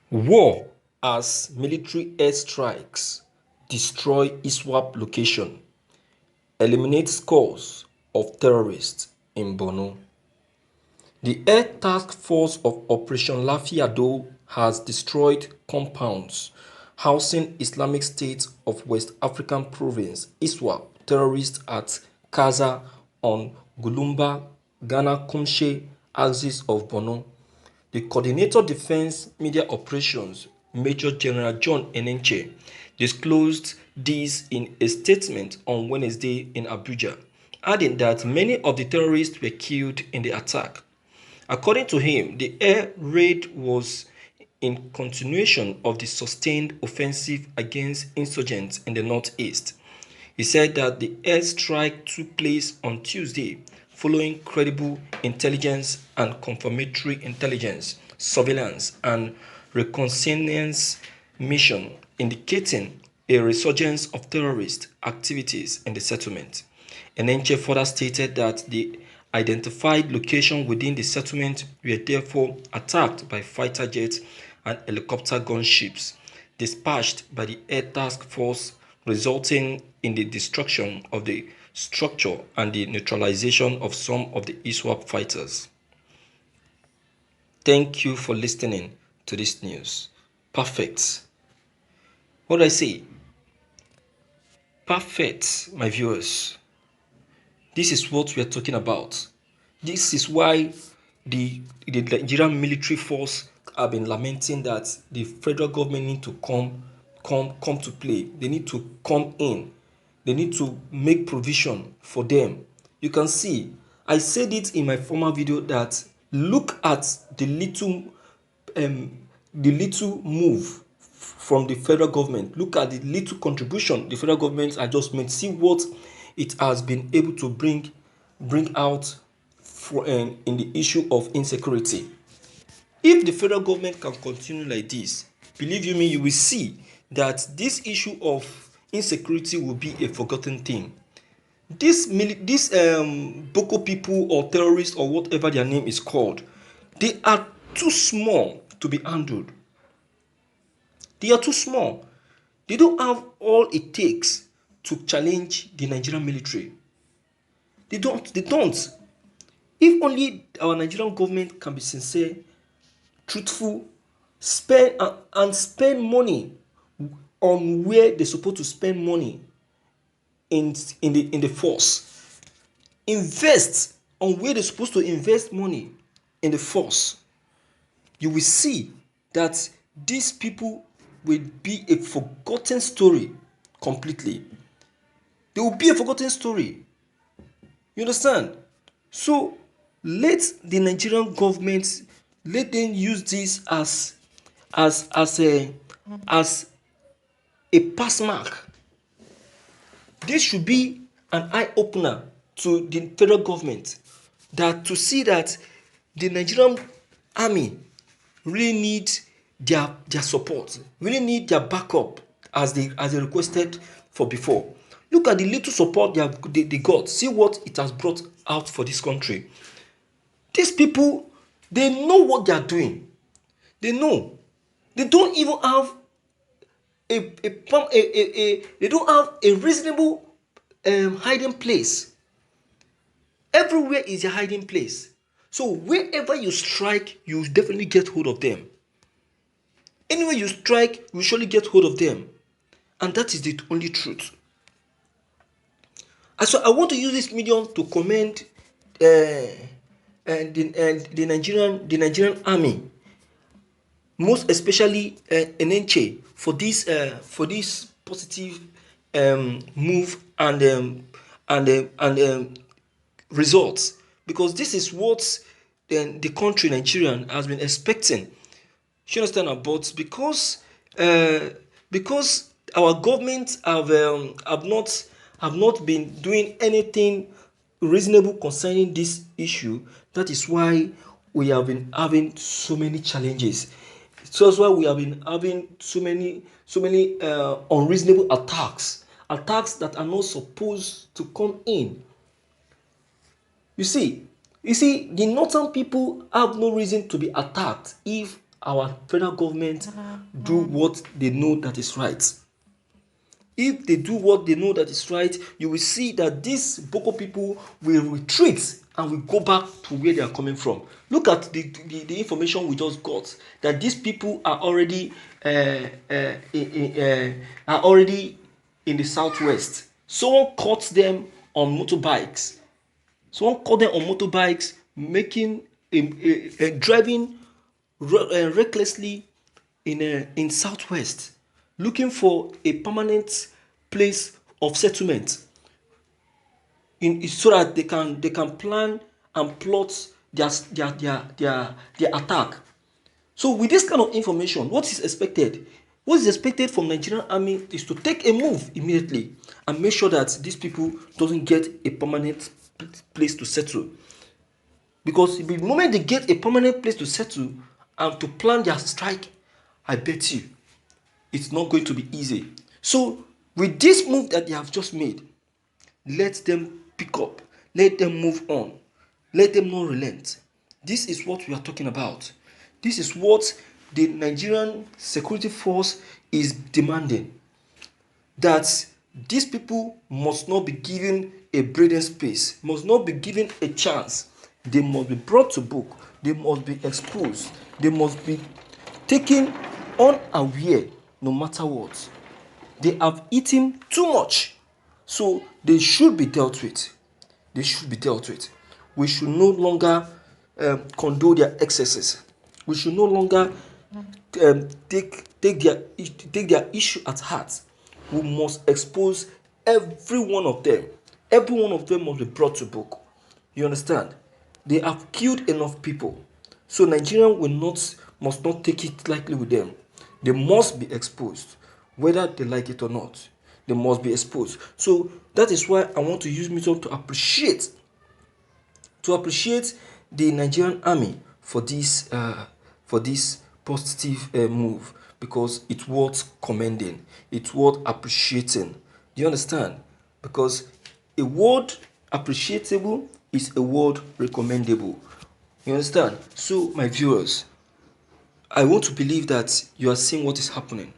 War as military airstrikes destroy ISWAP location, eliminate scores of terrorists in Borno. The Air Task Force of Operation Lafiya has destroyed compounds housing Islamic State of West African Province (ISWAP) terrorists at Kaza on Gulumba Ghana Kumshe axis of Borno. The Coordinator Defense Media Operations, Major General John Enenche, disclosed this in a statement on Wednesday in Abuja, adding that many of the terrorists were killed in the attack. According to him, the air raid was in continuation of the sustained offensive against insurgents in the northeast. He said that the airstrike took place on Tuesday following credible intelligence and confirmatory intelligence, surveillance, and reconnaissance mission indicating a resurgence of terrorist activities in the settlement. Enenche further stated that the identified locations within the settlement were therefore attacked by fighter jets and helicopter gunships dispatched by the Air Task Force, resulting in the destruction of the structure and the neutralization of some of the ISWAP fighters. Thank you for listening to this news. Perfect. What do I say? Perfect, my viewers. This is what we are talking about. This is why the Nigerian military force have been lamenting that the federal government need to come to play. They need to come in. They need to make provision for them. You can see, I said it in my former video that look at the little move from the federal government. Look at the little contribution the federal government has just made. See what it has been able to bring out in the issue of insecurity. If the federal government can continue like this, believe you me, you will see that this issue of insecurity will be a forgotten thing. This Boko people or terrorists or whatever their name is called, they are too small to be handled. They are too small. They don't have all it takes to challenge the Nigerian military. They don't. If only our Nigerian government can be sincere, truthful, spend money on where they're supposed to spend money in the force. Invest on where they're supposed to invest money in the force. You will see that these people will be a forgotten story completely. They will be a forgotten story. You understand? So let the Nigerian government, let them use this as a pass mark. This should be an eye opener to the federal government, that to see that the Nigerian army really need their support, really need their backup as they requested for before. Look at the little support they got. See what it has brought out for this country. These people, they know what they are doing. They know. They don't even have they don't have a reasonable hiding place. Everywhere is a hiding place. So wherever you strike, you definitely get hold of them. Anywhere you strike, you surely get hold of them. And that is the only truth. And so I want to use this medium to commend the Nigerian army, most especially Enenche, for this positive move and results, because this is what the country Nigerian has been expecting. You understand? But because our government have not been doing anything reasonable concerning this issue, that is why we have been having so many challenges. So that's why we have been having so many unreasonable attacks that are not supposed to come in. You see, the northern people have no reason to be attacked if our federal government do what they know that is right. If they do what they know that is right, you will see that these Boko people will retreat and will go back to where they are coming from. Look at the information we just got, that these people are already are already in the southwest. Someone caught them on motorbikes. Someone caught them on motorbikes making driving recklessly in southwest, looking for a permanent place of settlement, so that they can plan and plot their attack. So with this kind of information, what is expected? What is expected from Nigerian army is to take a move immediately and make sure that these people doesn't get a permanent place to settle. Because the moment they get a permanent place to settle and to plan their strike, I bet you it's not going to be easy. So with this move that they have just made, let them pick up, let them move on, let them not relent. This is what we are talking about. This is what the Nigerian security force is demanding, that these people must not be given a breathing space, must not be given a chance. They must be brought to book, they must be exposed, they must be taken unaware no matter what. They have eaten too much, so they should be dealt with. They should be dealt with. We should no longer condone their excesses. We should no longer take their issue at heart. We must expose every one of them. Every one of them must be brought to book. You understand? They have killed enough people, so Nigerians must not take it lightly with them. They must be exposed, whether they like it or not. They must be exposed. So that is why I want to use medium to appreciate the Nigerian army for this positive move, because it's worth commending, it's worth appreciating. Do you understand? Because a word appreciable is a word recommendable. You understand? So my viewers, I want to believe that you are seeing what is happening.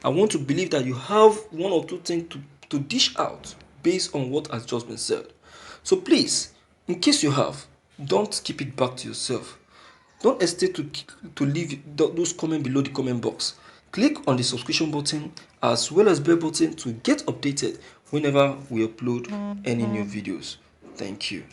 I want to believe that you have one or two things to dish out based on what has just been said. So please, in case you have, don't keep it back to yourself. Don't hesitate to leave those comments below the comment box. Click on the subscription button as well as bell button to get updated whenever we upload any new videos. Thank you.